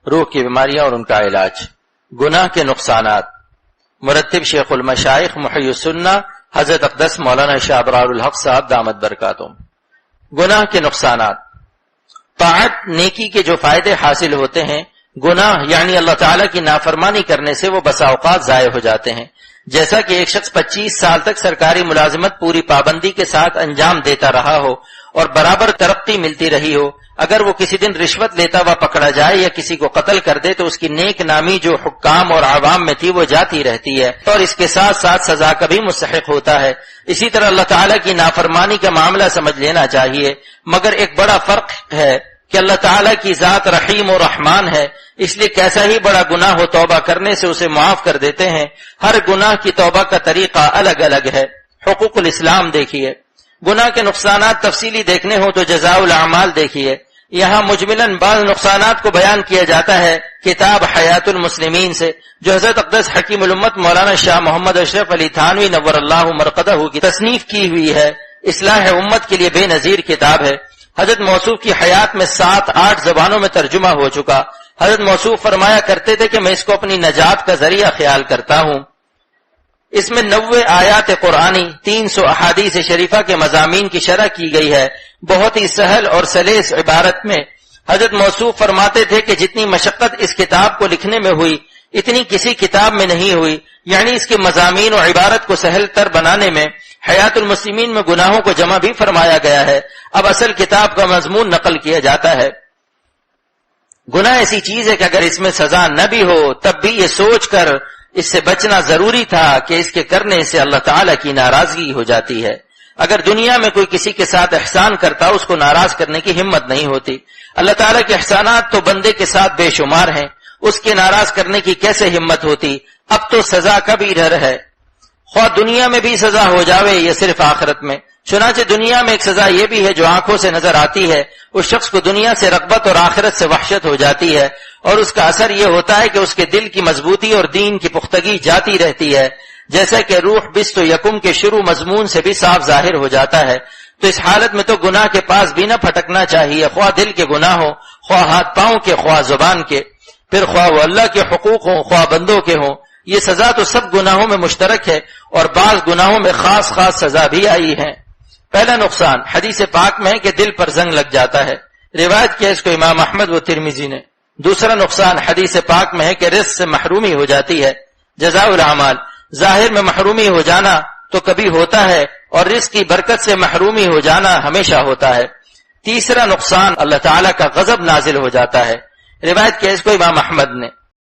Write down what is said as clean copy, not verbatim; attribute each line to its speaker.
Speaker 1: روح کی بیماریاں اور ان کا علاج۔ گناہ کے نقصانات، مرتب شیخ المشائخ محی السنہ حضرت اقدس مولانا شاہ ابرار الحق صاحب دامت برکاتہم۔ گناہ کے نقصانات، طاعت نیکی کے جو فائدے حاصل ہوتے ہیں، گناہ یعنی اللہ تعالیٰ کی نافرمانی کرنے سے وہ بسا اوقات ضائع ہو جاتے ہیں۔ جیسا کہ ایک شخص 25 سال تک سرکاری ملازمت پوری پابندی کے ساتھ انجام دیتا رہا ہو اور برابر ترقی ملتی رہی ہو، اگر وہ کسی دن رشوت لیتا ہوا پکڑا جائے یا کسی کو قتل کر دے تو اس کی نیک نامی جو حکام اور عوام میں تھی وہ جاتی رہتی ہے اور اس کے ساتھ ساتھ سزا کا بھی مستحق ہوتا ہے۔ اسی طرح اللہ تعالیٰ کی نافرمانی کا معاملہ سمجھ لینا چاہیے، مگر ایک بڑا فرق ہے کہ اللہ تعالیٰ کی ذات رحیم و رحمان ہے، اس لیے کیسا ہی بڑا گناہ ہو توبہ کرنے سے اسے معاف کر دیتے ہیں۔ ہر گناہ کی توبہ کا طریقہ الگ الگ ہے۔ حقوق الاسلام دیکھیے، گناہ کے نقصانات تفصیلی دیکھنے ہوں تو جزاء الاعمال دیکھیے، یہاں مجملاً بعض نقصانات کو بیان کیا جاتا ہے کتاب حیات المسلمین سے، جو حضرت اقدس حکیم الامت مولانا شاہ محمد اشرف علی تھانوی نور اللہ مرقدہ کی تصنیف کی ہوئی ہے۔ اصلاح امت کے لیے بے نظیر کتاب ہے۔ حضرت موصوف کی حیات میں 7-8 زبانوں میں ترجمہ ہو چکا۔ حضرت موصوف فرمایا کرتے تھے کہ میں اس کو اپنی نجات کا ذریعہ خیال کرتا ہوں۔ اس میں 90 آیات قرآنی، 300 احادیث شریفہ کے مضامین کی شرح کی گئی ہے، بہت ہی سہل اور سلیس عبارت میں۔ حضرت موصوف فرماتے تھے کہ جتنی مشقت اس کتاب کو لکھنے میں ہوئی اتنی کسی کتاب میں نہیں ہوئی، یعنی اس کے مضامین و عبارت کو سہل تر بنانے میں حیات المسلمین میں گناہوں کو جمع بھی فرمایا گیا ہے۔ اب اصل کتاب کا مضمون نقل کیا جاتا ہے۔ گناہ ایسی چیز ہے کہ اگر اس میں سزا نہ بھی ہو تب بھی یہ سوچ کر اس سے بچنا ضروری تھا کہ اس کے کرنے سے اللہ تعالیٰ کی ناراضگی ہو جاتی ہے۔ اگر دنیا میں کوئی کسی کے ساتھ احسان کرتا اس کو ناراض کرنے کی ہمت نہیں ہوتی۔ اللہ تعالیٰ کے احسانات تو بندے کے ساتھ بے شمار ہیں، اس کے ناراض کرنے کی کیسے ہمت ہوتی؟ اب تو سزا کا بھی ڈر ہے، خواہ دنیا میں بھی سزا ہو جاوے یا صرف آخرت میں۔ چنانچہ دنیا میں ایک سزا یہ بھی ہے جو آنکھوں سے نظر آتی ہے، اس شخص کو دنیا سے رغبت اور آخرت سے وحشت ہو جاتی ہے، اور اس کا اثر یہ ہوتا ہے کہ اس کے دل کی مضبوطی اور دین کی پختگی جاتی رہتی ہے، جیسا کہ روح بست و یکم کے شروع مضمون سے بھی صاف ظاہر ہو جاتا ہے۔ تو اس حالت میں تو گناہ کے پاس بھی نہ پھٹکنا چاہیے، خواہ دل کے گناہ ہوں، خواہ ہاتھ پاؤں کے، خواہ زبان کے، پھر خواہ وہ اللہ کے حقوق ہوں، خواہ بندوں کے ہوں۔ یہ سزا تو سب گناہوں میں مشترک ہے، اور بعض گناہوں میں خاص سزا بھی آئی ہے۔ پہلا نقصان حدیث پاک میں ہے کہ دل پر زنگ لگ جاتا ہے، روایت کیا اس کو امام احمد و ترمذی نے۔ دوسرا نقصان حدیث پاک میں ہے کہ رزق سے محرومی ہو جاتی ہے۔ جزاء الاعمال، ظاہر میں محرومی ہو جانا تو کبھی ہوتا ہے، اور رزق کی برکت سے محرومی ہو جانا ہمیشہ ہوتا ہے۔ تیسرا نقصان اللہ تعالیٰ کا غضب نازل ہو جاتا ہے، روایت کیا اس کو امام احمد نے۔